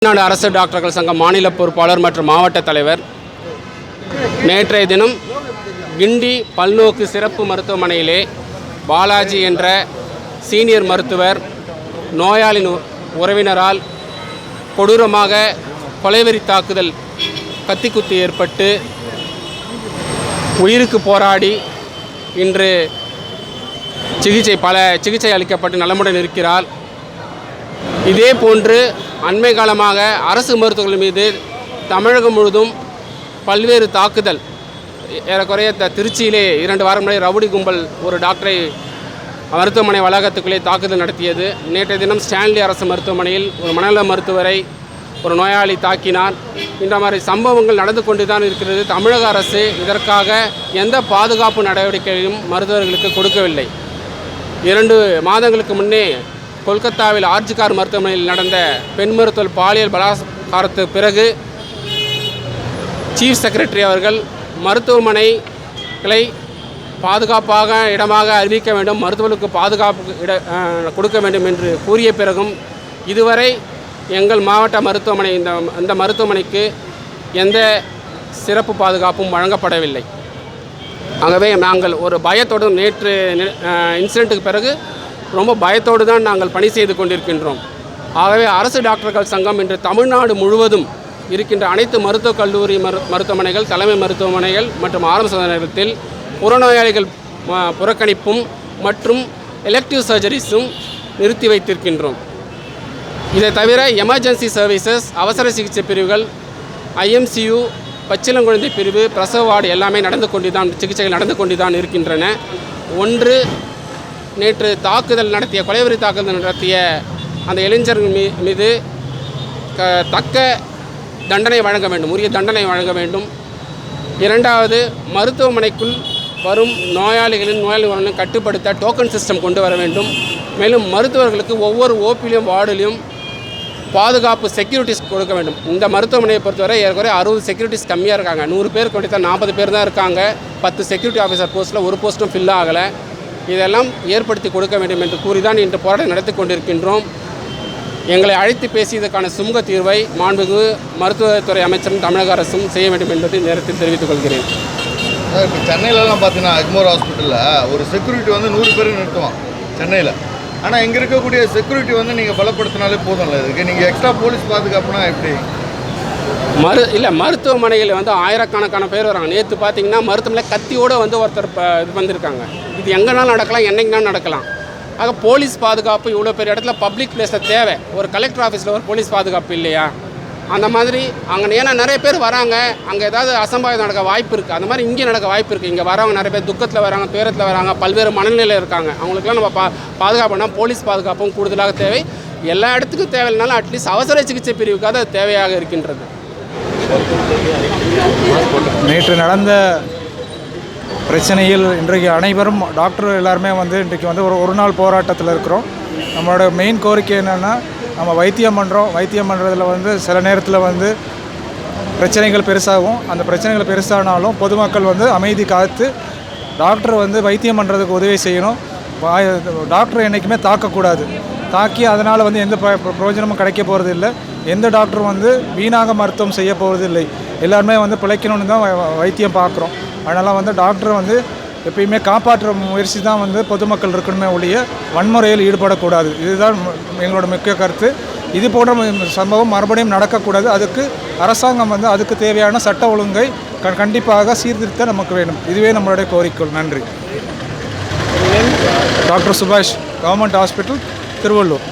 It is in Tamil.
தமிழ்நாடு அரசு டாக்டர்கள் சங்க மாநில பொறுப்பாளர் மற்றும் மாவட்ட தலைவர் நேற்றைய தினம் கிண்டி பல்நோக்கு சிறப்பு மருத்துவமனையிலே பாலாஜி என்ற சீனியர் மருத்துவர் நோயாளியின் உறவினரால் கொடூரமாக கொலைவெறி தாக்குதல் கத்திக்குத்து ஏற்பட்டு உயிருக்கு போராடி இன்று சிகிச்சை அளிக்கப்பட்டு நலமுடன் இருக்கிறார். இதே போன்று அண்மை காலமாக அரசு மருத்துவர்கள் மீது தமிழகம் முழுதும் பல்வேறு தாக்குதல், ஏறக்குறைய திருச்சியிலே 2 வாரம் முறை ரவுடி கும்பல் ஒரு டாக்டரை மருத்துவமனை வளாகத்துக்குள்ளே தாக்குதல் நடத்தியது. நேற்றைய தினம் ஸ்டான்லி அரசு மருத்துவமனையில் ஒரு மனநல மருத்துவரை ஒரு நோயாளி தாக்கினார். இந்த மாதிரி சம்பவங்கள் நடந்து கொண்டு தான் இருக்கிறது. தமிழக அரசு இதற்காக எந்த பாதுகாப்பு நடவடிக்கையும் மருத்துவர்களுக்கு கொடுக்கவில்லை. 2 மாதங்களுக்கு முன்னே கொல்கத்தாவில் ஆர்ஜிகார் மருத்துவமனையில் நடந்த பெண் மருத்துவர் பாலியல் பலாத்காரத்துக்கு பிறகு சீஃப் செக்ரட்டரி அவர்கள் மருத்துவமனைகளை பாதுகாப்பாக இடமாக அறிவிக்க வேண்டும், மருத்துவர்களுக்கு பாதுகாப்பு கொடுக்க வேண்டும் என்று கூறிய பிறகும் இதுவரை எங்கள் மாவட்ட மருத்துவமனை இந்த மருத்துவமனைக்கு எந்த சிறப்பு பாதுகாப்பும் வழங்கப்படவில்லை. ஆகவே நாங்கள் ஒரு பயத்தோடு நேற்று இன்சிடெண்ட்டுக்கு பிறகு ரொம்ப பயத்தோடு தான் நாங்கள் பணி செய்து கொண்டிருக்கின்றோம். ஆகவே அரசு டாக்டர்கள் சங்கம் இன்று தமிழ்நாடு முழுவதும் இருக்கின்ற அனைத்து மருத்துவக் கல்லூரி மருத்துவமனைகள், தலைமை மருத்துவமனைகள் மற்றும் ஆரம்ப சுகாதாரத்தில் புறநோயாளிகள் புறக்கணிப்பும் மற்றும் எலெக்டிவ் சர்ஜரிஸும் நிறுத்தி வைத்திருக்கின்றோம். இதை தவிர எமர்ஜென்சி சர்வீசஸ், அவசர சிகிச்சை பிரிவுகள், IMCU, பச்சிளங்குழந்தை பிரிவு, பிரசவ வார்டு எல்லாமே சிகிச்சைகள் நடந்து கொண்டு தான் இருக்கின்றன. ஒன்று, நேற்று கொலைவெறி தாக்குதல் நடத்திய அந்த இளைஞர்கள் மீது தக்க தண்டனை வழங்க வேண்டும், உரிய தண்டனை வழங்க வேண்டும். 2வது, மருத்துவமனைக்குள் வரும் நோயாளிகளின் கட்டுப்படுத்த டோக்கன் சிஸ்டம் கொண்டு வர வேண்டும். மேலும் மருத்துவர்களுக்கு ஒவ்வொரு ஓபிலையும் வார்டிலையும் பாதுகாப்பு செக்யூரிட்டிஸ் கொடுக்க வேண்டும். இந்த மருத்துவமனையை பொறுத்தவரை ஏற்கனவே 60 செக்யூரிட்டிஸ் கம்மியாக இருக்காங்க. 100 பேர் கொடுத்தா 40 பேர் தான் இருக்காங்க. 10 செக்யூரிட்டி ஆஃபீஸர் போஸ்ட்டில் ஒரு போஸ்ட்டும் ஃபில் ஆகலை. இதெல்லாம் ஏற்படுத்தி கொடுக்க வேண்டும் என்று கூறிதான் இன்று போராட்டம் நடத்தி கொண்டிருக்கின்றோம். எங்களை அழைத்து பேசியதற்கான சுமூக தீர்வை மாண்புமிகு மருத்துவத்துறை அமைச்சரும் தமிழக அரசும் செய்ய வேண்டும் என்பதை நேரத்தில் தெரிவித்துக் கொள்கிறேன். இப்போ சென்னையிலலாம் பார்த்தீங்கன்னா எக்மோர் ஹாஸ்பிட்டலில் ஒரு செக்யூரிட்டி 100 பேர் நிறுத்துவான் சென்னையில். ஆனால் இங்கே இருக்கக்கூடிய செக்யூரிட்டி நீங்கள் பலப்படுத்தினாலே போதும்ல. இதுக்கு நீங்கள் எக்ஸ்ட்ரா போலீஸ் பாதுகாப்புனா எப்படி? மருத்துவமனையில் ஆயிரக்கணக்கான பேர் வராங்க. நேற்று பார்த்தீங்கன்னா மருத்துவமனையில் கத்தியோடு ஒருத்தர் இது வந்திருக்காங்க. இது எங்கேனாலும் நடக்கலாம், என்னைக்குனாலும் நடக்கலாம். ஆக போலீஸ் பாதுகாப்பு இவ்வளோ பெரிய இடத்துல பப்ளிக் பிளேஸில் தேவை. ஒரு கலெக்டர் ஆஃபீஸில் ஒரு போலீஸ் பாதுகாப்பு இல்லையா? அந்த மாதிரி அங்கே ஏன்னா நிறைய பேர் வராங்க, அங்கே ஏதாவது அசம்பாவிதம் நடக்க வாய்ப்பு இருக்குது. அந்த மாதிரி இங்கே நடக்க வாய்ப்பு இருக்குது. இங்கே வரவங்க நிறைய பேர் துக்கத்தில் வராங்க, துயரத்தில் வராங்க, பல்வேறு மனநிலையில் இருக்காங்க. அவங்களுக்குலாம் நம்ம பாதுகாப்புனா போலீஸ் பாதுகாப்பும் கூடுதலாக தேவை. எல்லா இடத்துக்கும் தேவையில்லைனாலும் அட்லீஸ்ட் அவசர சிகிச்சை பிரிவுக்காக அது தேவையாக இருக்கின்றது. நேற்று நடந்த பிரச்சனையில் இன்றைக்கு அனைவரும் டாக்டர் எல்லாருமே இன்றைக்கு ஒரு நாள் போராட்டத்தில் இருக்கிறோம். நம்மளோட மெயின் கோரிக்கை என்னென்னா, நம்ம வைத்தியம் பண்ணுறதுல சில நேரத்தில் பிரச்சனைகள் பெருசாகும். அந்த பிரச்சனைகள் பெருசானாலும் பொதுமக்கள் அமைதி காத்து டாக்டர் வைத்தியம் பண்ணுறதுக்கு உதவி செய்யணும். டாக்டர் என்றைக்குமே தாக்கக்கூடாது. தாக்கி அதனால் எந்த பிரயோஜனமும் கிடைக்க போகிறது இல்லை. எந்த டாக்டரும் வீணாக மருத்துவம் செய்ய போகிறது இல்லை. எல்லாருமே பிழைக்கணும்னு தான் வைத்தியம் பார்க்குறோம். அதனால் டாக்டர் எப்பயுமே காப்பாற்ற முயற்சி தான் பொதுமக்கள் இருக்கணுமே ஒழிய வன்முறையில் ஈடுபடக்கூடாது. இதுதான் எங்களோட முக்கிய கருத்து. இது போன்ற சம்பவம் மறுபடியும் நடக்கக்கூடாது. அதுக்கு அரசாங்கம் அதுக்கு தேவையான சட்ட ஒழுங்கை கண்டிப்பாக சீர்திருத்த நமக்கு வேண்டும். இதுவே நம்மளுடைய கோரிக்கை. நன்றி. டாக்டர் சுபாஷ், கவர்மெண்ட் ஹாஸ்பிட்டல், திருவள்ளூர்.